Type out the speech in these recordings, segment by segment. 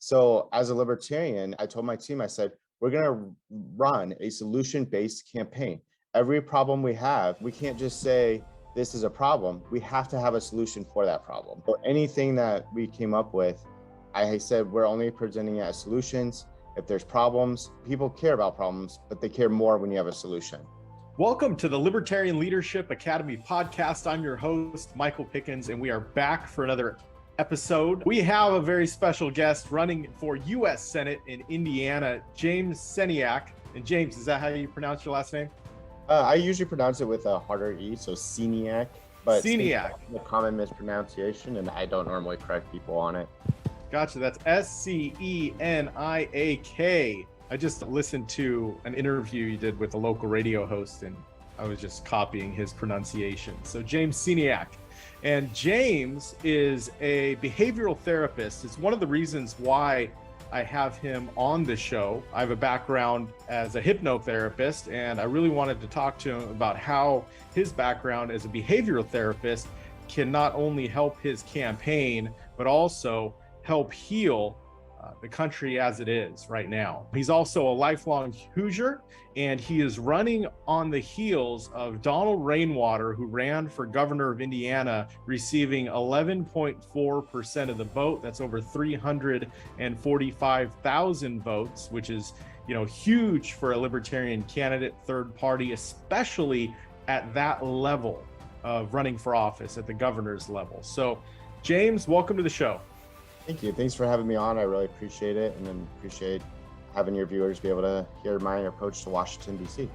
So as a libertarian, I told my team, I said, we're going to run a solution-based campaign. Every problem we have, we can't just say this is a problem. We have to have a solution for that problem. So anything that we came up with, I said, we're only presenting it as solutions. If there's problems, people care about problems, but they care more when you have a solution. Welcome to the Libertarian Leadership Academy podcast. I'm your host, Michael Pickens, and we are back for another episode. We have a very special guest running for U.S. Senate in Indiana, James Sceniak. And James, is that how you pronounce your last name? I usually pronounce it with a harder E, so Sceniak. But Sceniak. The common mispronunciation, and I don't normally correct people on it. Gotcha. That's Sceniak. I just listened to an interview you did with a local radio host, and I was just copying his pronunciation. So James Sceniak. And James is a behavioral therapist. It's one of the reasons why I have him on the show. I have a background as a hypnotherapist, and I really wanted to talk to him about how his background as a behavioral therapist can not only help his campaign, but also help heal the country as it is right now. He's also a lifelong Hoosier, and he is running on the heels of Donald Rainwater, who ran for governor of Indiana, receiving 11.4% of the vote. That's over 345,000 votes, which is, huge for a libertarian candidate, third party, especially at that level of running for office at the governor's level. So, James, welcome to the show. Thank you. Thanks for having me on. I really appreciate it, and then appreciate having your viewers be able to hear my approach to Washington, D.C.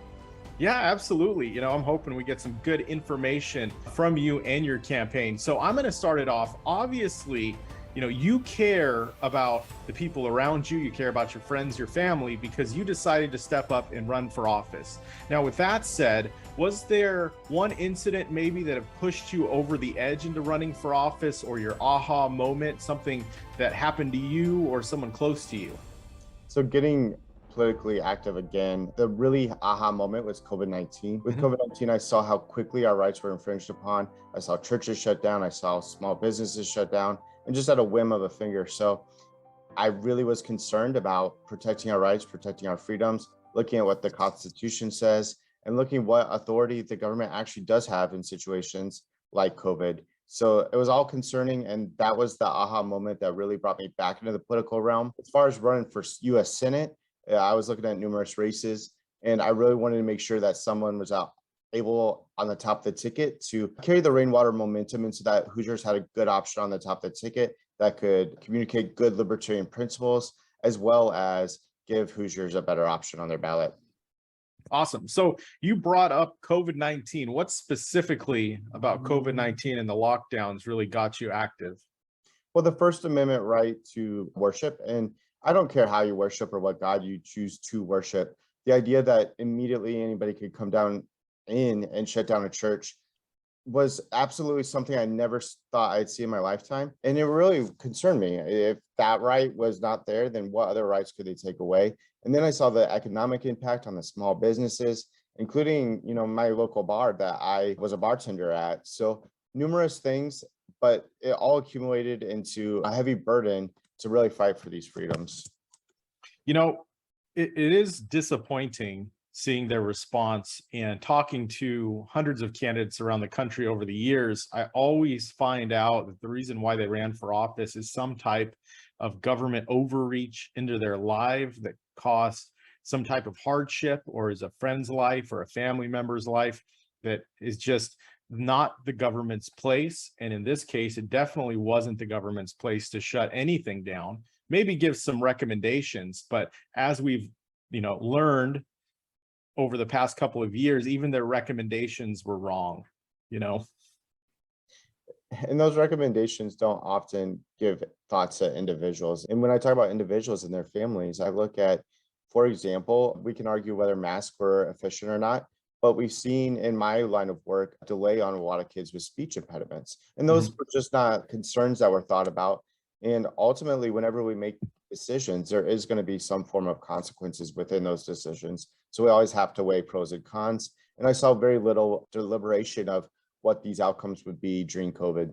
Yeah, absolutely. I'm hoping we get some good information from you and your campaign. So I'm going to start it off. Obviously, you care about the people around you. You care about your friends, your family, because you decided to step up and run for office. Now, with that said, was there one incident maybe that have pushed you over the edge into running for office, or your aha moment, something that happened to you or someone close to you? So getting politically active again, the really aha moment was COVID-19. With COVID-19, I saw how quickly our rights were infringed upon. I saw churches shut down. I saw small businesses shut down, and just at a whim of a finger. So I really was concerned about protecting our rights, protecting our freedoms, looking at what the Constitution says, and looking what authority the government actually does have in situations like COVID. So it was all concerning, and that was the aha moment that really brought me back into the political realm. As far as running for U.S. Senate, I was looking at numerous races, and I really wanted to make sure that someone was able on the top of the ticket to carry the Rainwater momentum, and so that Hoosiers had a good option on the top of the ticket that could communicate good libertarian principles, as well as give Hoosiers a better option on their ballot. Awesome. So you brought up COVID-19. What specifically about COVID-19 and the lockdowns really got you active? Well, the First Amendment right to worship, and I don't care how you worship or what God you choose to worship. The idea that immediately anybody could come down in and shut down a church was absolutely something I never thought I'd see in my lifetime. And it really concerned me. If that right was not there, then what other rights could they take away? And then I saw the economic impact on the small businesses, including, my local bar that I was a bartender at. So numerous things, but it all accumulated into a heavy burden to really fight for these freedoms. It is disappointing seeing their response, and talking to hundreds of candidates around the country over the years. I always find out that the reason why they ran for office is some type of government overreach into their life that caused some type of hardship, or is a friend's life or a family member's life that is just not the government's place. And in this case, it definitely wasn't the government's place to shut anything down. Maybe give some recommendations, but as we've learned over the past couple of years, even their recommendations were wrong. And those recommendations don't often give thoughts to individuals. And when I talk about individuals and their families, I look at, for example, we can argue whether masks were efficient or not, but we've seen in my line of work a delay on a lot of kids with speech impediments. And those were just not concerns that were thought about. And ultimately, whenever we make decisions, there is going to be some form of consequences within those decisions. So we always have to weigh pros and cons. And I saw very little deliberation of what these outcomes would be during COVID.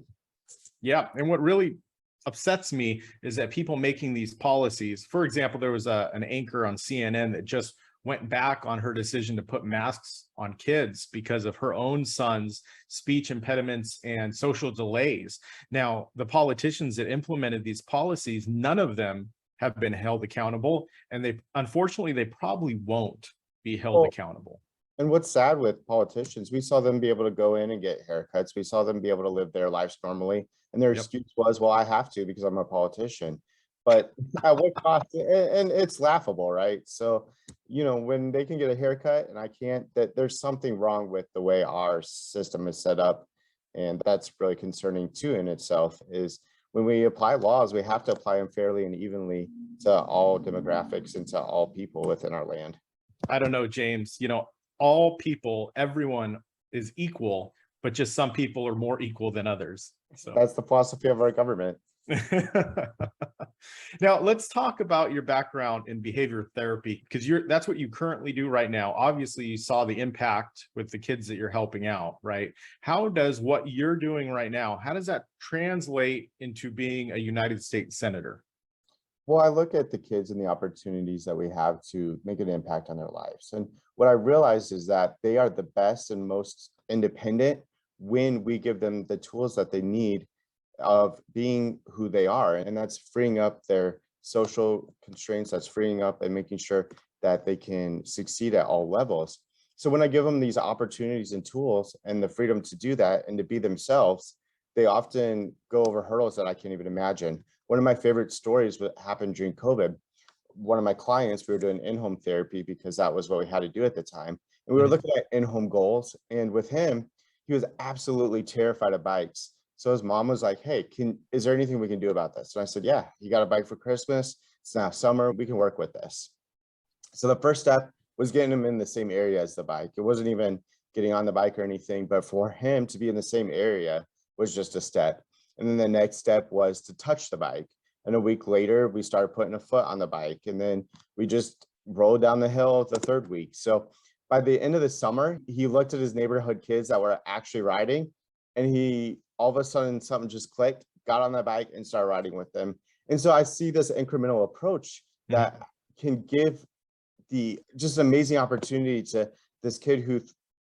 Yeah. And what really upsets me is that people making these policies, for example, there was an anchor on CNN that just went back on her decision to put masks on kids because of her own son's speech impediments and social delays. Now, the politicians that implemented these policies, none of them have been held accountable, and they unfortunately they probably won't be held Well, accountable. and what's sad with politicians, we saw them be able to go in and get haircuts. We saw them be able to live their lives normally. And their Yep. excuse was, well, I have to because I'm a politician. But at what cost? And it's laughable, right? So, when they can get a haircut and I can't, that there's something wrong with the way our system is set up. And that's really concerning too in itself is when we apply laws, we have to apply them fairly and evenly to all demographics and to all people within our land. I don't know, James, all people, everyone is equal, but just some people are more equal than others. So That's the philosophy of our government. now let's talk about your background in behavior therapy, because that's what you currently do right now. Obviously, you saw the impact with the kids that you're helping out, right? How does what you're doing right now, how does that translate into being a United States Senator? Well, I look at the kids and the opportunities that we have to make an impact on their lives. And what I realized is that they are the best and most independent when we give them the tools that they need of being who they are. And that's freeing up their social constraints, that's freeing up and making sure that they can succeed at all levels. So when I give them these opportunities and tools and the freedom to do that and to be themselves, they often go over hurdles that I can't even imagine. One of my favorite stories that happened during COVID, one of my clients, we were doing in-home therapy because that was what we had to do at the time. And we were looking at in-home goals. And with him, he was absolutely terrified of bikes. So his mom was like, hey, is there anything we can do about this? And I said, yeah, you got a bike for Christmas. It's now summer. We can work with this. So the first step was getting him in the same area as the bike. It wasn't even getting on the bike or anything, but for him to be in the same area was just a step. And then the next step was to touch the bike. And a week later, we started putting a foot on the bike. And then we just rolled down the hill the third week. So by the end of the summer, he looked at his neighborhood kids that were actually riding. And he, all of a sudden, something just clicked, got on the bike and started riding with them. And so I see this incremental approach that can give just an amazing opportunity to this kid who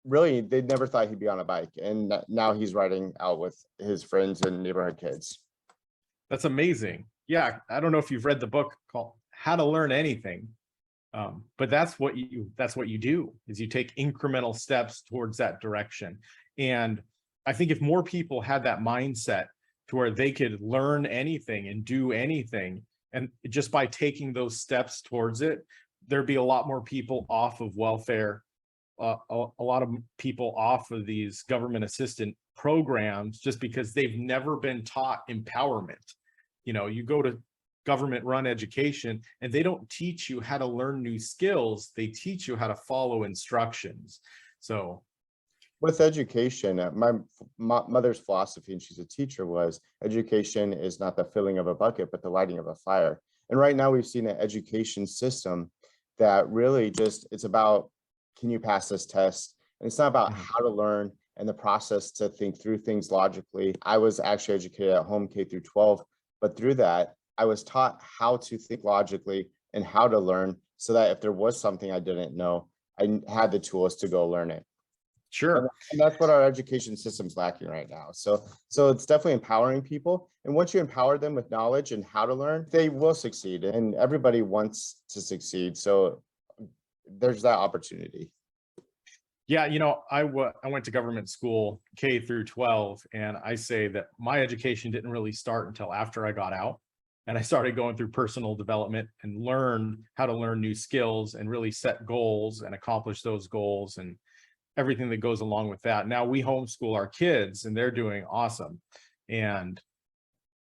really, they never thought he'd be on a bike. And now he's riding out with his friends and neighborhood kids. That's amazing. Yeah, I don't know if you've read the book called How to Learn Anything, but that's what you do, is you take incremental steps towards that direction. And I think if more people had that mindset to where they could learn anything and do anything, and just by taking those steps towards it, there'd be a lot more people off of welfare, a lot of people off of these government assistant programs, just because they've never been taught empowerment. You go to government run education and they don't teach you how to learn new skills. They teach you how to follow instructions. So with education, my mother's philosophy, and she's a teacher, was education is not the filling of a bucket, but the lighting of a fire. And right now we've seen an education system that really it's about, can you pass this test? And it's not about how to learn and the process to think through things logically. I was actually educated at home K through 12, but through that, I was taught how to think logically and how to learn, so that if there was something I didn't know, I had the tools to go learn it. sure. And that's what our education system's lacking right now. So it's definitely empowering people. And once you empower them with knowledge and how to learn, they will succeed. And everybody wants to succeed. So there's that opportunity. Yeah, I went to government school K through 12, and I say that my education didn't really start until after I got out. And I started going through personal development and learned how to learn new skills and really set goals and accomplish those goals and everything that goes along with that. Now we homeschool our kids and they're doing awesome. And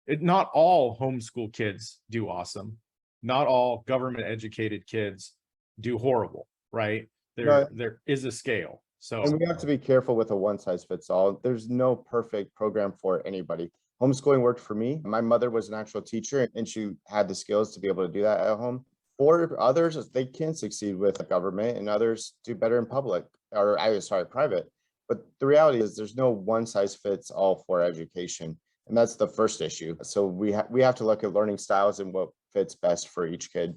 not all homeschool kids do awesome. Not all government educated kids do horrible, right? There is a scale. So, and we have to be careful with a one size fits all. There's no perfect program for anybody. Homeschooling worked for me. My mother was an actual teacher and she had the skills to be able to do that at home. For others, they can succeed with government, and others do better in public, or private. But the reality is there's no one size fits all for education. And that's the first issue. So we have to look at learning styles and what fits best for each kid.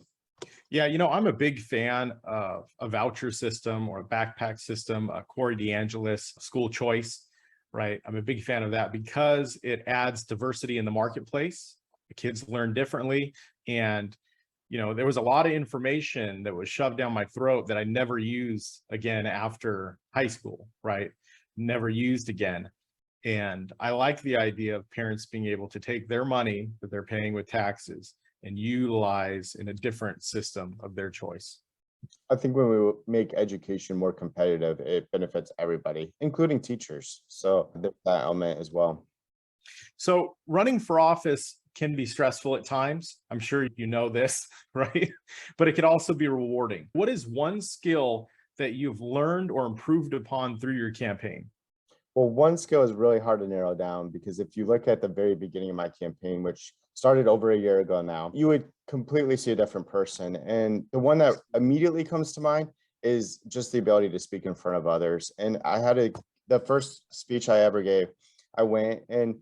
Yeah, you know, I'm a big fan of a voucher system or a backpack system, Corey DeAngelis school choice, right? I'm a big fan of that because it adds diversity in the marketplace. The kids learn differently. And, you know, there was a lot of information that was shoved down my throat that I never used again after high school, right? Never used again. And I like the idea of parents being able to take their money that they're paying with taxes and utilize in a different system of their choice. I think when we make education more competitive, it benefits everybody, including teachers. So there's that element as well. So running for office can be stressful at times. I'm sure you know this, right? But it can also be rewarding. What is one skill that you've learned or improved upon through your campaign? Well, one skill is really hard to narrow down because if you look at the very beginning of my campaign, which started over a year ago now, you would completely see a different person. And the one that immediately comes to mind is just the ability to speak in front of others. And the first speech I ever gave, I went and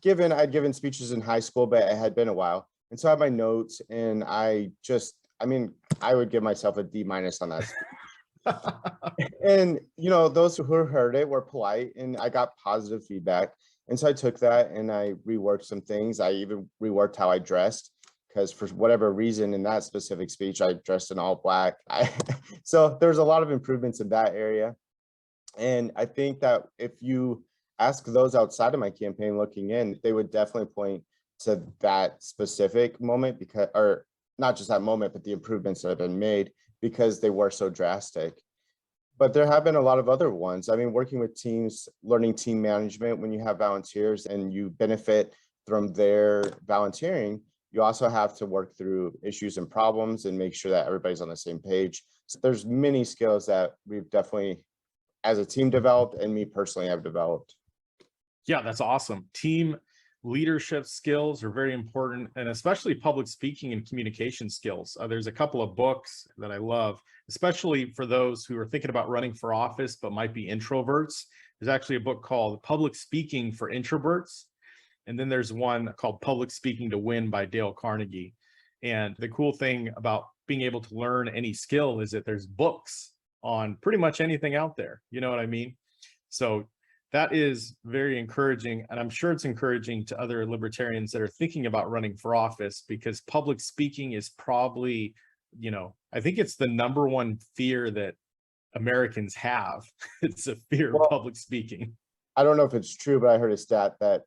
I'd given speeches in high school, but it had been a while. And so I had my notes and I would give myself a D- on that. And those who heard it were polite and I got positive feedback. And so I took that and I reworked some things. I even reworked how I dressed because for whatever reason in that specific speech, I dressed in all black. So there's a lot of improvements in that area. And I think that if you ask those outside of my campaign looking in, they would definitely point to that specific moment or not just that moment, but the improvements that have been made because they were so drastic. But there have been a lot of other ones. I mean, working with teams, learning team management when you have volunteers and you benefit from their volunteering, you also have to work through issues and problems and make sure that everybody's on the same page. So there's many skills that we've definitely, as a team, developed and me personally have developed. Yeah, that's awesome. Team leadership skills are very important, and especially public speaking and communication skills. There's a couple of books that I love, especially for those who are thinking about running for office but might be introverts. There's actually a book called Public Speaking for Introverts. And then there's one called Public Speaking to Win by Dale Carnegie. And the cool thing about being able to learn any skill is that there's books on pretty much anything out there. You know what I mean? So that is very encouraging. And I'm sure it's encouraging to other libertarians that are thinking about running for office because public speaking is probably, I think it's the number one fear that Americans have. It's a fear of public speaking. I don't know if it's true, but I heard a stat that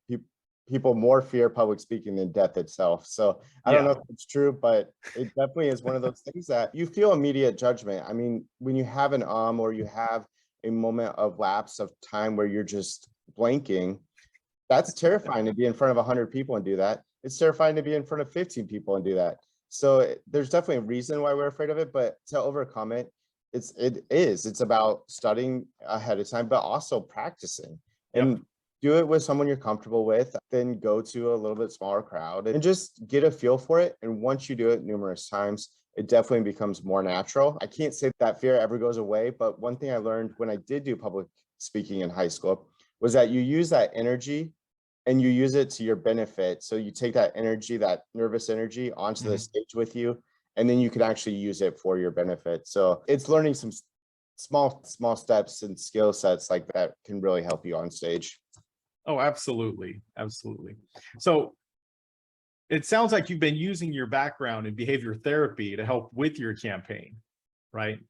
people more fear public speaking than death itself. So I don't know if it's true, but it definitely is one of those things that you feel immediate judgment. I mean, when you have or you have a moment of lapse of time where you're just blanking, that's terrifying to be in front of 100 people and do that. It's terrifying to be in front of 15 people and do that. So there's definitely a reason why we're afraid of it, but to overcome it, it's about studying ahead of time, but also practicing and do it with someone you're comfortable with, then go to a little bit smaller crowd and just get a feel for it. And once you do it numerous times, it definitely becomes more natural. I can't say that fear ever goes away, but one thing I learned when I did do public speaking in high school was that you use that energy and you use it to your benefit. So you take that energy, that nervous energy onto the stage with you, and then you can actually use it for your benefit. So it's learning some small steps and skill sets like that can really help you on stage. Oh, absolutely. Absolutely. So it sounds like you've been using your background in behavior therapy to help with your campaign, right?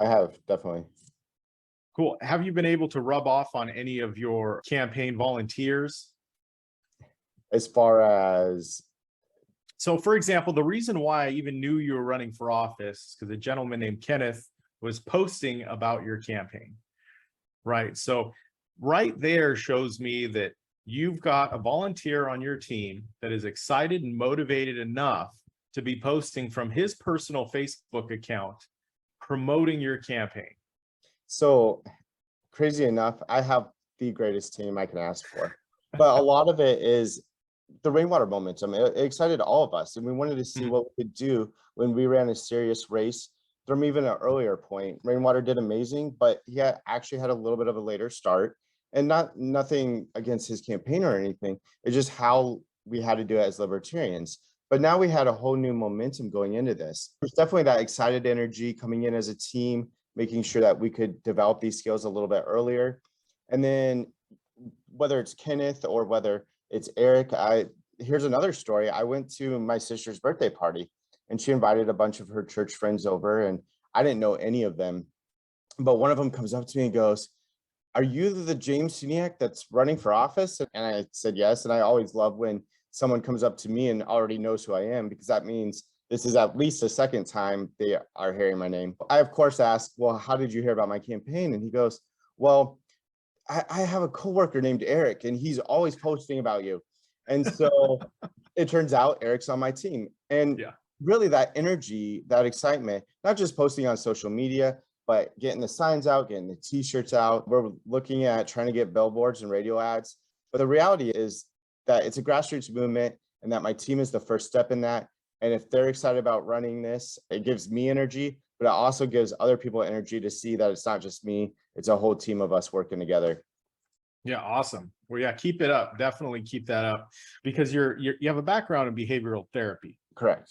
I have, definitely. Cool. Have you been able to rub off on any of your campaign volunteers? As far as? So for example, the reason why I even knew you were running for office is because a gentleman named Kenneth was posting about your campaign, right? So right there shows me that you've got a volunteer on your team that is excited and motivated enough to be posting from his personal Facebook account, promoting your campaign. So crazy enough, I have the greatest team I can ask for, but a lot of it is the Rainwater momentum. It excited all of us, and we wanted to see what we could do when we ran a serious race from even an earlier point. Rainwater did amazing, but he actually had a little bit of a later start. And nothing against his campaign or anything. It's just how we had to do it as libertarians. But now we had a whole new momentum going into this. There's definitely that excited energy coming in as a team, making sure that we could develop these skills a little bit earlier. And then whether it's Kenneth or whether it's Eric, here's another story. I went to my sister's birthday party and she invited a bunch of her church friends over, and I didn't know any of them. But one of them comes up to me and goes, "Are you the James Sceniak that's running for office?" And I said yes. And I always love when someone comes up to me and already knows who I am, because that means this is at least the second time they are hearing my name. I, of course, asked, "Well, how did you hear about my campaign?" And he goes, "Well, I have a coworker named Eric, and he's always posting about you." And so it turns out Eric's on my team. And Yeah. really that energy, that excitement, not just posting on social media, but getting the signs out, getting the t-shirts out. We're looking at trying to get billboards and radio ads. But the reality is that it's a grassroots movement and that my team is the first step in that. And if they're excited about running this, it gives me energy, but it also gives other people energy to see that it's not just me, it's a whole team of us working together. Yeah, awesome. Well, yeah, keep it up. Definitely keep that up, because you have a background in behavioral therapy. Correct.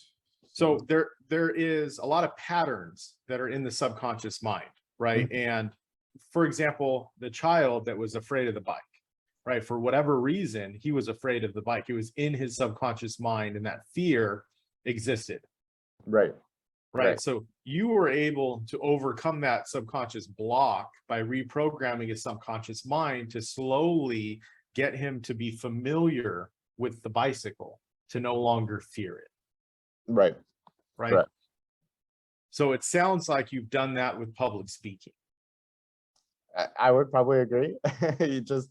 So there is a lot of patterns that are in the subconscious mind, right? Mhm. And for example, the child that was afraid of the bike, right? For whatever reason, he was afraid of the bike. It was in his subconscious mind, and that fear existed. Right. Right. So you were able to overcome that subconscious block by reprogramming his subconscious mind to slowly get him to be familiar with the bicycle, to no longer fear it. Right. Right. Correct. So it sounds like you've done that with public speaking. I would probably agree. You just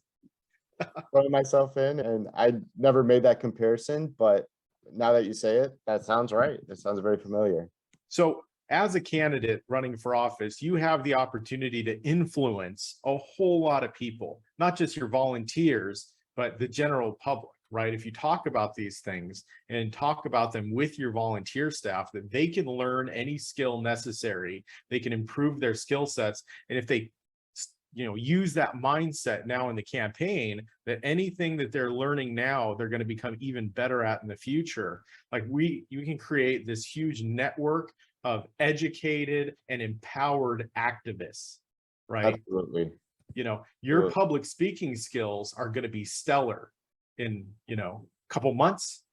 throwing myself in, and I never made that comparison, but now that you say it, that sounds right. That sounds very familiar. So as a candidate running for office, you have the opportunity to influence a whole lot of people, not just your volunteers, but the general public, right? If you talk about these things and talk about them with your volunteer staff, that they can learn any skill necessary, they can improve their skill sets. And if they use that mindset now in the campaign, that anything that they're learning now, they're going to become even better at in the future. Like you can create this huge network of educated and empowered activists, right? Absolutely. Your public speaking skills are going to be stellar in, a couple months.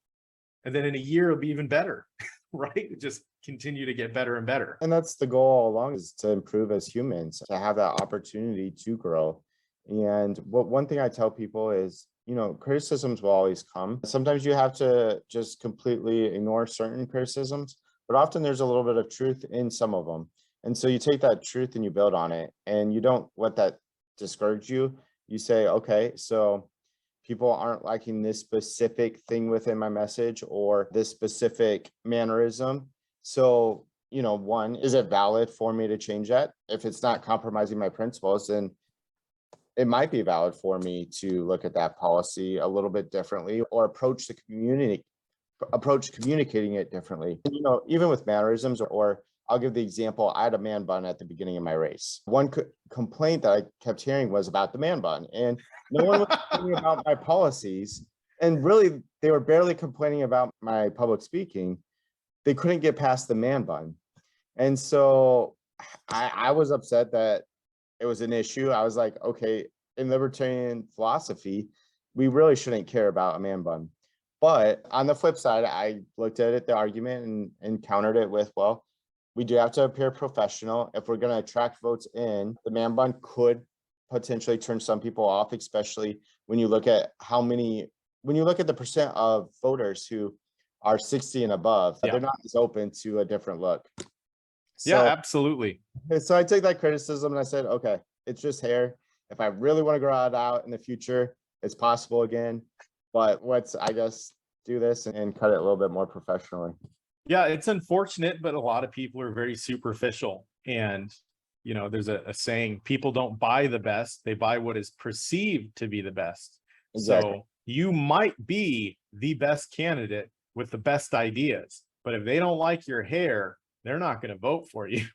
And then in a year, it'll be even better, right? Just continue to get better and better. And that's the goal all along, is to improve as humans, to have that opportunity to grow. And one thing I tell people is, criticisms will always come. Sometimes you have to just completely ignore certain criticisms, but often there's a little bit of truth in some of them. And so you take that truth and you build on it, and you don't let that discourage you. You say, okay, so people aren't liking this specific thing within my message or this specific mannerism. So, one, is it valid for me to change that? If it's not compromising my principles, then it might be valid for me to look at that policy a little bit differently, or approach communicating it differently. Even with mannerisms, or I'll give the example. I had a man bun at the beginning of my race. One complaint that I kept hearing was about the man bun, and no one was complaining about my policies. And really, they were barely complaining about my public speaking. They couldn't get past the man bun. And so I was upset that it was an issue. I was like, okay, in libertarian philosophy, we really shouldn't care about a man bun. But on the flip side, I looked at it, the argument, and countered it with, well, we do have to appear professional. If we're going to attract votes in, the man bun could potentially turn some people off, especially when you look at the percent of voters who are 60 and above, they're not as open to a different look. Yeah, absolutely. So I took that criticism and I said, okay, it's just hair. If I really want to grow it out in the future, it's possible again. But I guess, do this and cut it a little bit more professionally. Yeah, it's unfortunate, but a lot of people are very superficial. And, there's a saying, people don't buy the best, they buy what is perceived to be the best. Exactly. So you might be the best candidate with the best ideas, but if they don't like your hair, they're not going to vote for you.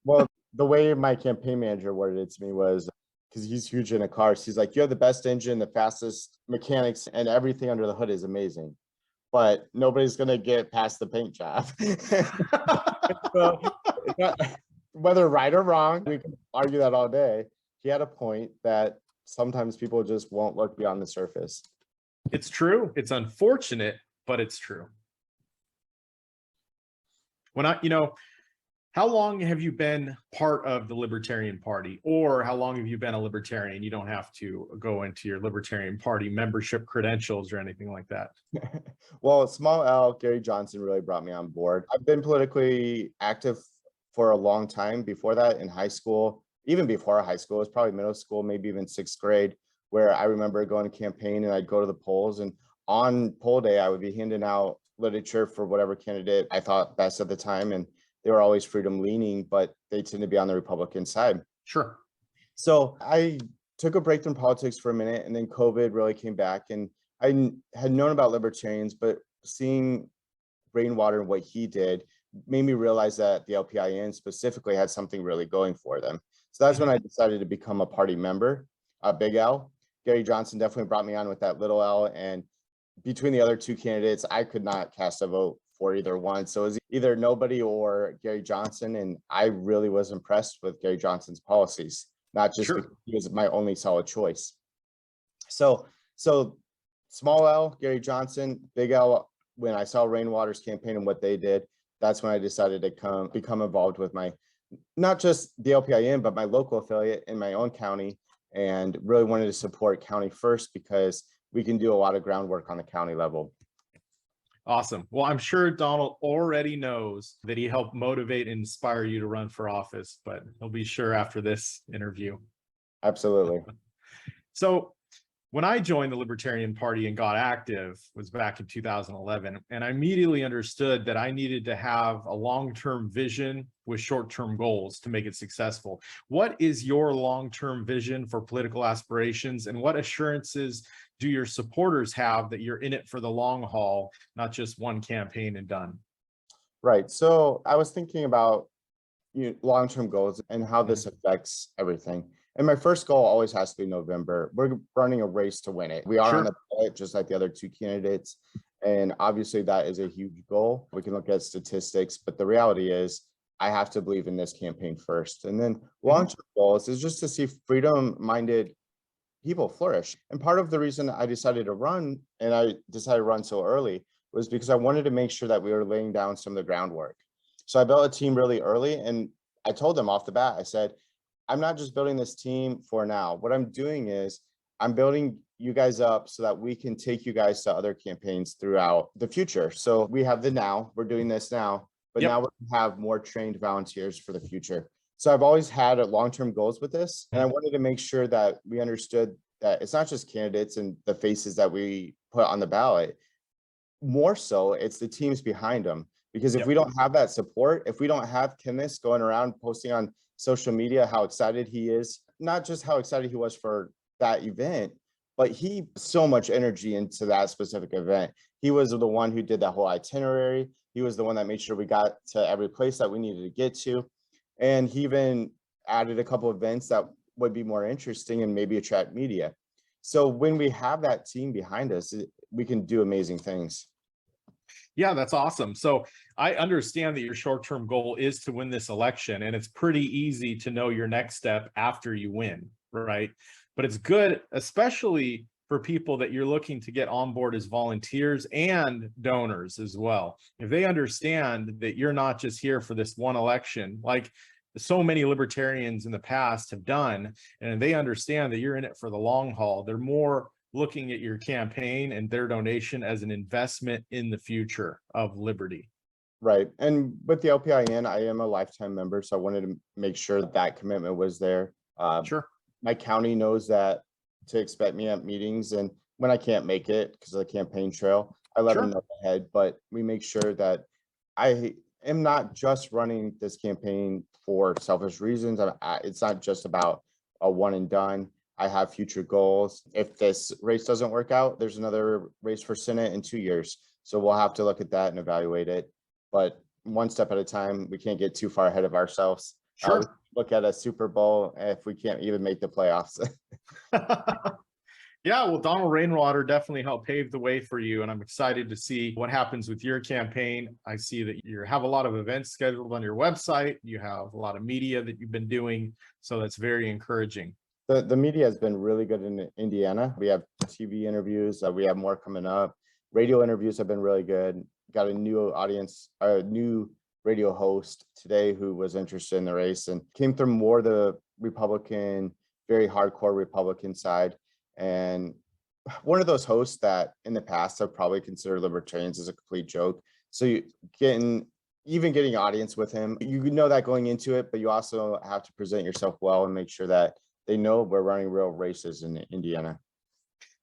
Well, the way my campaign manager worded it to me was, because he's huge into cars. He's like, you have the best engine, the fastest mechanics, and everything under the hood is amazing, but nobody's going to get past the paint job. So, whether right or wrong, we can argue that all day. He had a point that sometimes people just won't look beyond the surface. It's true. It's unfortunate, but it's true. How long have you been part of the Libertarian Party, or how long have you been a Libertarian? You don't have to go into your Libertarian Party membership credentials or anything like that. Well, small L, Gary Johnson really brought me on board. I've been politically active for a long time before that, in high school, even before high school. It was probably middle school, maybe even 6th grade, where I remember going to campaign and I'd go to the polls, and on poll day, I would be handing out literature for whatever candidate I thought best at the time. And they were always freedom leaning, but they tend to be on the Republican side. Sure. So I took a break from politics for a minute, and then COVID really came back, and I had known about libertarians, but seeing Rainwater and what he did made me realize that the LPIN specifically had something really going for them. So that's when I decided to become a party member, Big L. Gary Johnson definitely brought me on with that little L, and between the other two candidates, I could not cast a vote for either one. So it was either nobody or Gary Johnson, and I really was impressed with Gary Johnson's policies, not just because he was my only solid choice. So small L, Gary Johnson, big L, when I saw Rainwater's campaign and what they did, that's when I decided to become involved with my, not just the LPIN, but my local affiliate in my own county, and really wanted to support county first because we can do a lot of groundwork on the county level. Awesome. Well, I'm sure Donald already knows that he helped motivate and inspire you to run for office, but he'll be sure after this interview. Absolutely. So when I joined the Libertarian Party and got active was back in 2011, and I immediately understood that I needed to have a long-term vision with short-term goals to make it successful. What is your long-term vision for political aspirations, and what assurances do your supporters have that you're in it for the long haul, not just one campaign and done? Right. So I was thinking about long-term goals and how this affects everything. And my first goal always has to be November. We're running a race to win it. We are on the ballot just like the other two candidates. And obviously that is a huge goal. We can look at statistics, but the reality is I have to believe in this campaign first. And then long-term goals is just to see freedom-minded people flourish. And part of the reason I decided to run, and I decided to run so early, was because I wanted to make sure that we were laying down some of the groundwork. So I built a team really early, and I told them off the bat, I said, I'm not just building this team for now. What I'm doing is I'm building you guys up so that we can take you guys to other campaigns throughout the future. So we have the now, we're doing this now, but now we're gonna have more trained volunteers for the future. So I've always had long-term goals with this, and I wanted to make sure that we understood that it's not just candidates and the faces that we put on the ballot. More so, it's the teams behind them. Because if we don't have that support, if we don't have Kenneth going around posting on social media how excited he is, not just how excited he was for that event, but he so much energy into that specific event. He was the one who did that whole itinerary. He was the one that made sure we got to every place that we needed to get to. And he even added a couple of events that would be more interesting and maybe attract media. So when we have that team behind us, we can do amazing things. Yeah, that's awesome. So I understand that your short-term goal is to win this election, and it's pretty easy to know your next step after you win, right? But it's good, especially for people that you're looking to get on board as volunteers and donors as well. If they understand that you're not just here for this one election, like so many libertarians in the past have done, and they understand that you're in it for the long haul, they're more looking at your campaign and their donation as an investment in the future of liberty. Right. And with the LPIN, I am a lifetime member, so I wanted to make sure that commitment was there. My county knows that to expect me at meetings, and when I can't make it because of the campaign trail, I let them know ahead, but we make sure that I am not just running this campaign for selfish reasons. It's not just about a one and done. I have future goals. If this race doesn't work out, there's another race for Senate in 2 years. So we'll have to look at that and evaluate it. But one step at a time, we can't get too far ahead of ourselves. look at a Super Bowl if we can't even make the playoffs. Yeah, well, Donald Rainwater definitely helped pave the way for you, and I'm excited to see what happens with your campaign. I see that you have a lot of events scheduled on your website. You have a lot of media that you've been doing, so that's very encouraging. The media has been really good in Indiana. We have TV interviews. We have more coming up. Radio interviews have been really good. Got a new audience, a new radio host today who was interested in the race and came from more the Republican, very hardcore Republican side. And one of those hosts that in the past I've probably considered libertarians as a complete joke. So you getting audience with him, you know that going into it, but you also have to present yourself well and make sure that they know we're running real races in Indiana.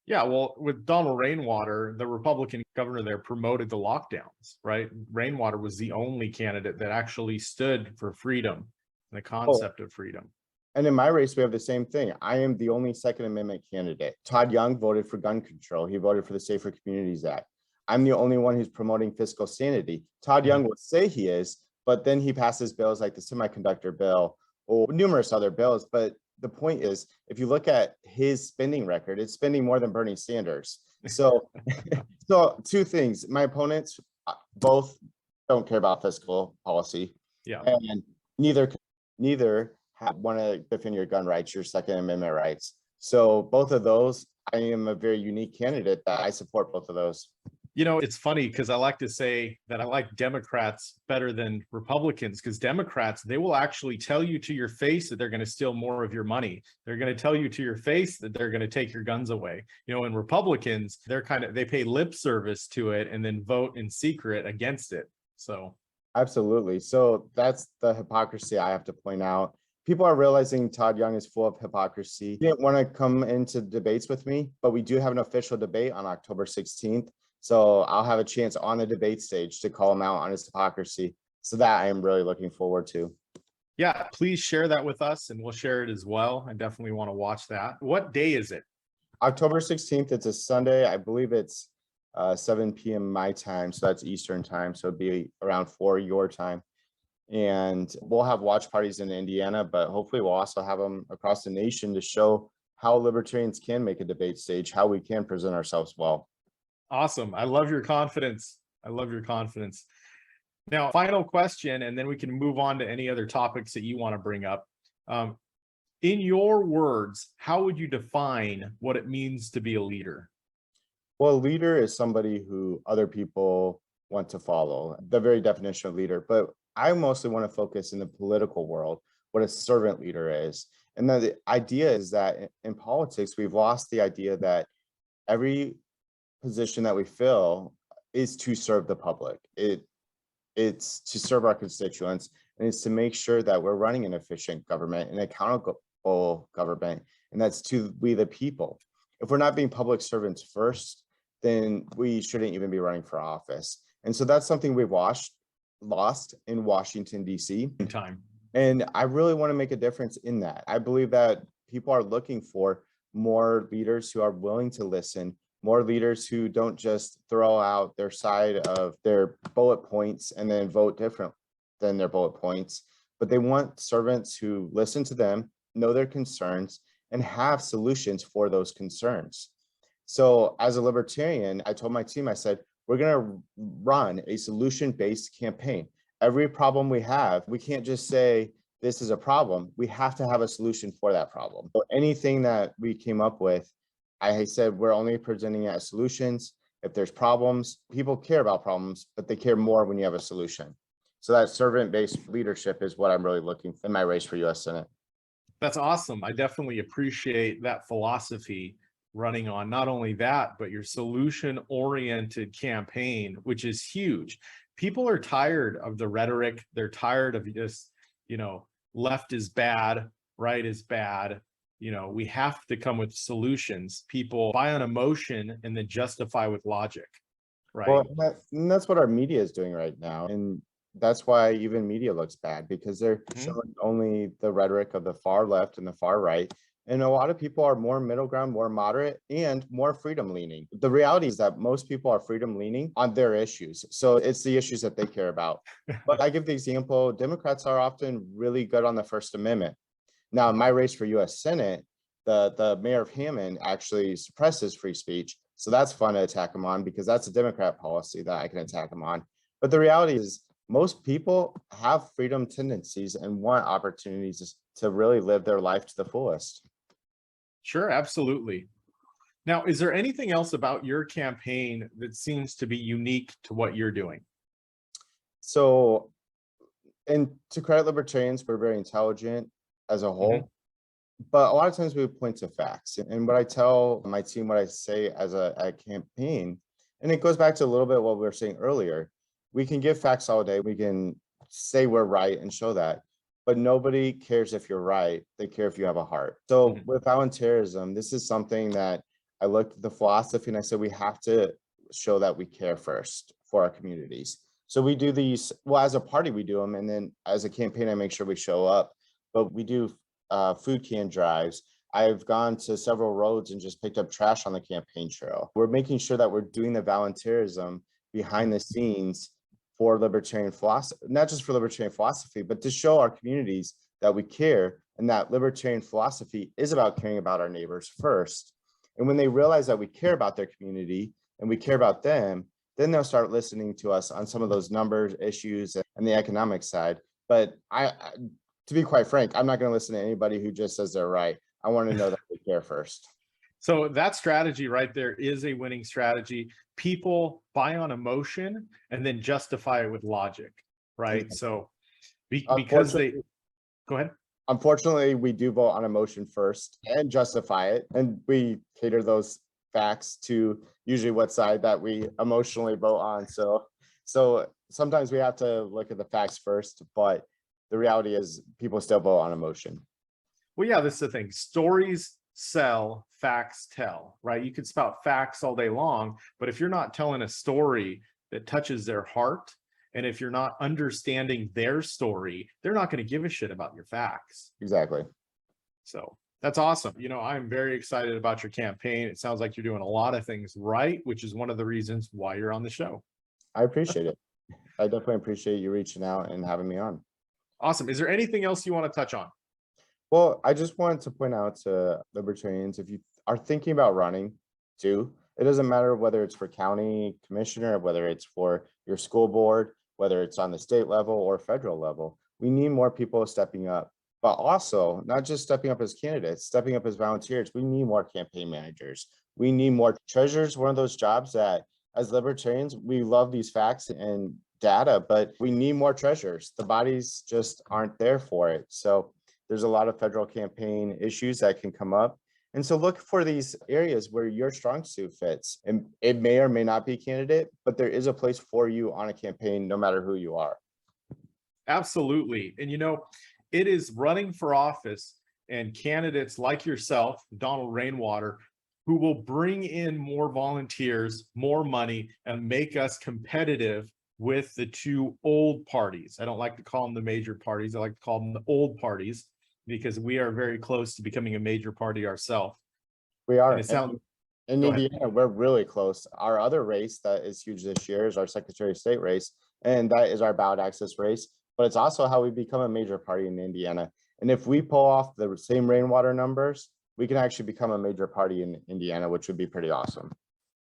Yeah, well, with Donald Rainwater, the Republican governor there promoted the lockdowns, right? Rainwater was the only candidate that actually stood for freedom, the concept of freedom. And in my race, we have the same thing. I am the only Second Amendment candidate. Todd Young voted for gun control. He voted for the Safer Communities Act. I'm the only one who's promoting fiscal sanity. Todd Young would say he is, but then he passes bills like the semiconductor bill or numerous other bills. But the point is, if you look at his spending record, it's spending more than Bernie Sanders. So, so two things. My opponents both don't care about fiscal policy. Yeah. And neither want to defend your gun rights, your Second Amendment rights. So both of those, I am a very unique candidate that I support both of those. You know, it's funny because I like to say that I like Democrats better than Republicans, because Democrats, they will actually tell you to your face that they're going to steal more of your money. They're going to tell you to your face that they're going to take your guns away. You know, and Republicans, they pay lip service to it and then vote in secret against it. So absolutely. So that's the hypocrisy I have to point out. People are realizing Todd Young is full of hypocrisy. He didn't want to come into debates with me, but we do have an official debate on October 16th. So I'll have a chance on the debate stage to call him out on his hypocrisy. So that I am really looking forward to. Yeah, please share that with us and we'll share it as well. I definitely want to watch that. What day is it? October 16th. It's a Sunday. I believe it's 7 p.m. my time. So that's Eastern time. So it'd be around 4 your time. And we'll have watch parties in Indiana, but hopefully we'll also have them across the nation to show how libertarians can make a debate stage, how we can present ourselves well. Awesome. I love your confidence. I love your confidence. Now, final question, and then we can move on to any other topics that you want to bring up. In your words, how would you define what it means to be a leader? Well, a leader is somebody who other people want to follow, the very definition of leader. But I mostly want to focus in the political world, what a servant leader is. And the idea is that in politics, we've lost the idea that every position that we fill is to serve the public. It's to serve our constituents, and it's to make sure that we're running an efficient government, an accountable government, and that's to we the people. If we're not being public servants first, then we shouldn't even be running for office. And so that's something we've lost in Washington, D.C. And I really want to make a difference in that. I believe that people are looking for more leaders who are willing to listen, more leaders who don't just throw out their side of their bullet points and then vote different than their bullet points, but they want servants who listen to them, know their concerns, and have solutions for those concerns. So as a libertarian, I told my team, I said, we're going to run a solution-based campaign. Every problem we have, we can't just say, this is a problem. We have to have a solution for that problem. So anything that we came up with, I said, we're only presenting it as solutions. If there's problems, people care about problems, but they care more when you have a solution. So that servant-based leadership is what I'm really looking for in my race for U.S. Senate. That's awesome. I definitely appreciate that philosophy running on not only that, but your solution-oriented campaign, which is huge. People are tired of the rhetoric. They're tired of just, left is bad, right is bad. We have to come with solutions. People buy on emotion and then justify with logic, right? Well, that's what our media is doing right now. And that's why even media looks bad, because they're showing only the rhetoric of the far left and the far right. And a lot of people are more middle ground, more moderate, and more freedom leaning. The reality is that most people are freedom leaning on their issues. So it's the issues that they care about. But I give the example, Democrats are often really good on the First Amendment. Now, in my race for U.S. Senate, the mayor of Hammond actually suppresses free speech. So that's fun to attack him on because that's a Democrat policy that I can attack him on. But the reality is most people have freedom tendencies and want opportunities to really live their life to the fullest. Sure, absolutely. Now, is there anything else about your campaign that seems to be unique to what you're doing? So, and to credit libertarians, we're very intelligent as a whole, but a lot of times we point to facts. And what I tell my team, what I say as a campaign, and it goes back to a little bit what we were saying earlier, we can give facts all day. We can say we're right and show that, but nobody cares if you're right. They care if you have a heart. So with volunteerism, this is something that I looked at the philosophy and I said, we have to show that we care first for our communities. So we do these, well, as a party, we do them. And then as a campaign, I make sure we show up, but we do food can drives. I've gone to several roads and just picked up trash on the campaign trail. We're making sure that we're doing the volunteerism behind the scenes for libertarian philosophy, not just for libertarian philosophy, but to show our communities that we care and that libertarian philosophy is about caring about our neighbors first. And when they realize that we care about their community and we care about them, then they'll start listening to us on some of those numbers issues and the economic side. But to be quite frank, I'm not going to listen to anybody who just says they're right. I want to know that they care first. So that strategy right there is a winning strategy. People buy on emotion and then justify it with logic, right? So because they, go ahead. Unfortunately, we do vote on emotion first and justify it. And we cater those facts to usually what side that we emotionally vote on. So sometimes we have to look at the facts first, but the reality is people still vote on emotion. Well, yeah, this is the thing. Stories sell, facts tell, right? You could spout facts all day long, but if you're not telling a story that touches their heart, and if you're not understanding their story, they're not going to give a shit about your facts. Exactly. So that's awesome. You know, I'm very excited about your campaign. It sounds like you're doing a lot of things right, which is one of the reasons why you're on the show. I appreciate it. I definitely appreciate you reaching out and having me on. Awesome. Is there anything else you want to touch on? Well, I just wanted to point out to libertarians, if you are thinking about running too, it doesn't matter whether it's for county commissioner, whether it's for your school board, whether it's on the state level or federal level, we need more people stepping up, but also not just stepping up as candidates, stepping up as volunteers. We need more campaign managers. We need more treasurers. One of those jobs that as libertarians, we love these facts and data, but we need more treasurers. The bodies just aren't there for it. So there's a lot of federal campaign issues that can come up. And so look for these areas where your strong suit fits. And it may or may not be a candidate, but there is a place for you on a campaign, no matter who you are. Absolutely. And you know, it is running for office and candidates like yourself, Donald Rainwater, who will bring in more volunteers, more money, and make us competitive with the two old parties. I don't like to call them the major parties. I like to call them the old parties because we are very close to becoming a major party ourselves. We are. In Indiana, we're really close. Our other race that is huge this year is our Secretary of State race, and that is our ballot access race. But it's also how we become a major party in Indiana. And if we pull off the same Rainwater numbers, we can actually become a major party in Indiana, which would be pretty awesome.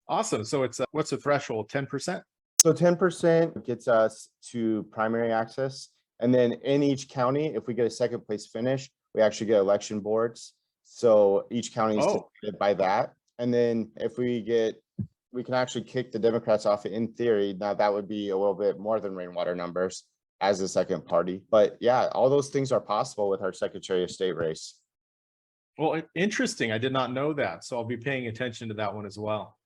Awesome. So it's what's the threshold? 10%? So 10% gets us to primary access. And then in each county, if we get a second place finish, we actually get election boards. So each county is decided by that. And then if we can actually kick the Democrats off in theory. Now that would be a little bit more than Rainwater numbers as a second party. But yeah, all those things are possible with our Secretary of State race. Well, interesting. I did not know that. So I'll be paying attention to that one as well.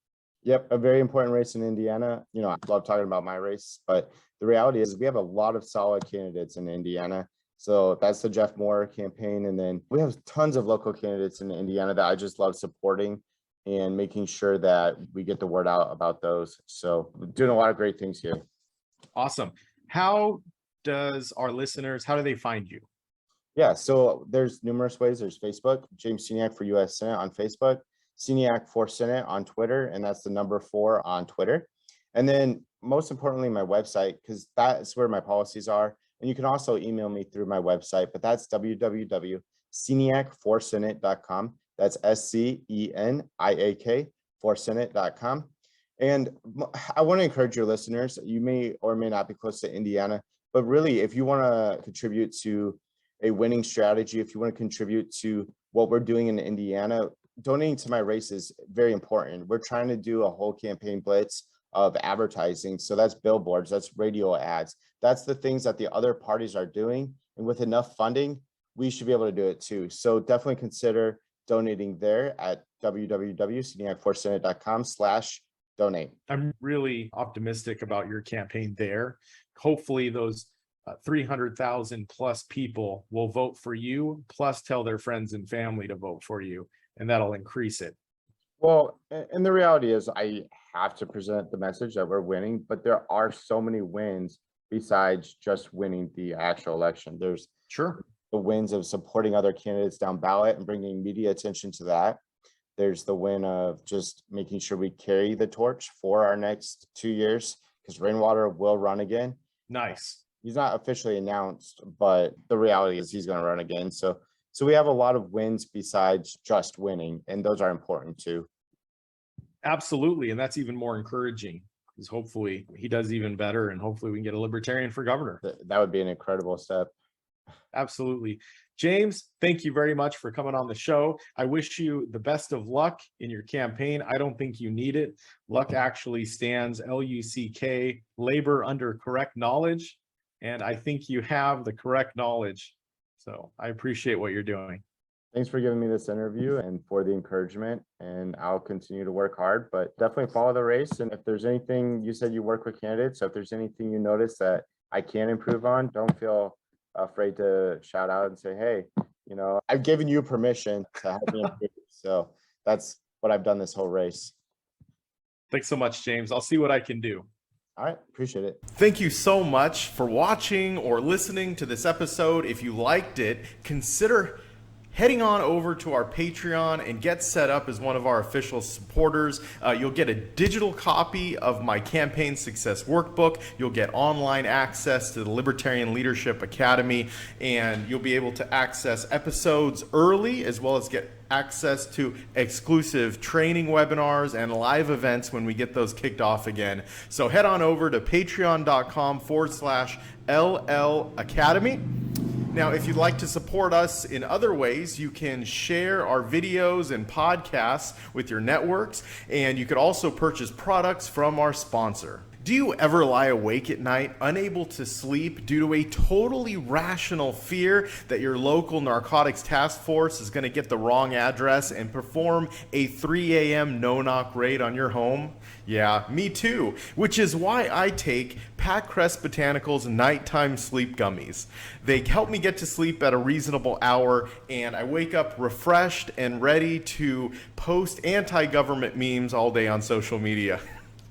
Yep, a very important race in Indiana. You know, I love talking about my race, but the reality is we have a lot of solid candidates in Indiana. So that's the Jeff Moore campaign. And then we have tons of local candidates in Indiana that I just love supporting and making sure that we get the word out about those. So we're doing a lot of great things here. Awesome. How does our listeners, how do they find you? Yeah, so there's numerous ways. There's Facebook, James Sceniak for U.S. Senate on Facebook, Sceniak for Senate on Twitter, and that's the number 4 on Twitter. And then most importantly, my website, because that's where my policies are. And you can also email me through my website, but that's www.sceniakforsenate.com. That's SCENIAK for Senate.com. And I want to encourage your listeners, you may or may not be close to Indiana, but really, if you want to contribute to a winning strategy, if you want to contribute to what we're doing in Indiana, donating to my race is very important. We're trying to do a whole campaign blitz of advertising. So that's billboards, that's radio ads. That's the things that the other parties are doing. And with enough funding, we should be able to do it too. So definitely consider donating there at www.sceniakforsenate.com/donate. I'm really optimistic about your campaign there. Hopefully those 300,000 plus people will vote for you, plus tell their friends and family to vote for you, and that'll increase it. Well, and the reality is I have to present the message that we're winning, but there are so many wins besides just winning the actual election. There's Sure. the wins of supporting other candidates down ballot and bringing media attention to that. There's the win of just making sure we carry the torch for our next 2 years, because Rainwater will run again. Nice. He's not officially announced, but the reality is he's going to run again. So we have a lot of wins besides just winning, and those are important too. Absolutely. And that's even more encouraging, because hopefully he does even better, and hopefully we can get a Libertarian for governor. That would be an incredible step. Absolutely. James, thank you very much for coming on the show. I wish you the best of luck in your campaign. I don't think you need it. Luck actually stands LUCK, labor under correct knowledge. And I think you have the correct knowledge. So I appreciate what you're doing. Thanks for giving me this interview and for the encouragement. And I'll continue to work hard, but definitely follow the race. And if there's anything, you said you work with candidates, so if there's anything you notice that I can improve on, don't feel afraid to shout out and say, hey, I've given you permission to help me improve. So that's what I've done this whole race. Thanks so much, James. I'll see what I can do. All right, appreciate it. Thank you so much for watching or listening to this episode. If you liked it, consider heading on over to our Patreon and get set up as one of our official supporters. You'll get a digital copy of my campaign success workbook. You'll get online access to the Libertarian Leadership Academy, and you'll be able to access episodes early, as well as get access to exclusive training webinars and live events when we get those kicked off again. So head on over to patreon.com/LL Academy. Now, if you'd like to support us in other ways, you can share our videos and podcasts with your networks, and you could also purchase products from our sponsor. Do you ever lie awake at night, unable to sleep due to a totally rational fear that your local narcotics task force is going to get the wrong address and perform a 3 a.m. no-knock raid on your home? Yeah, me too, which is why I take Pat Crest Botanicals nighttime sleep gummies. They help me get to sleep at a reasonable hour, and I wake up refreshed and ready to post anti-government memes all day on social media.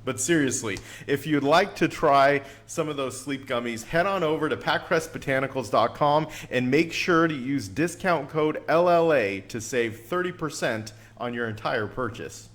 But seriously, if you'd like to try some of those sleep gummies, head on over to patcrestbotanicals.com and make sure to use discount code LLA to save 30% on your entire purchase.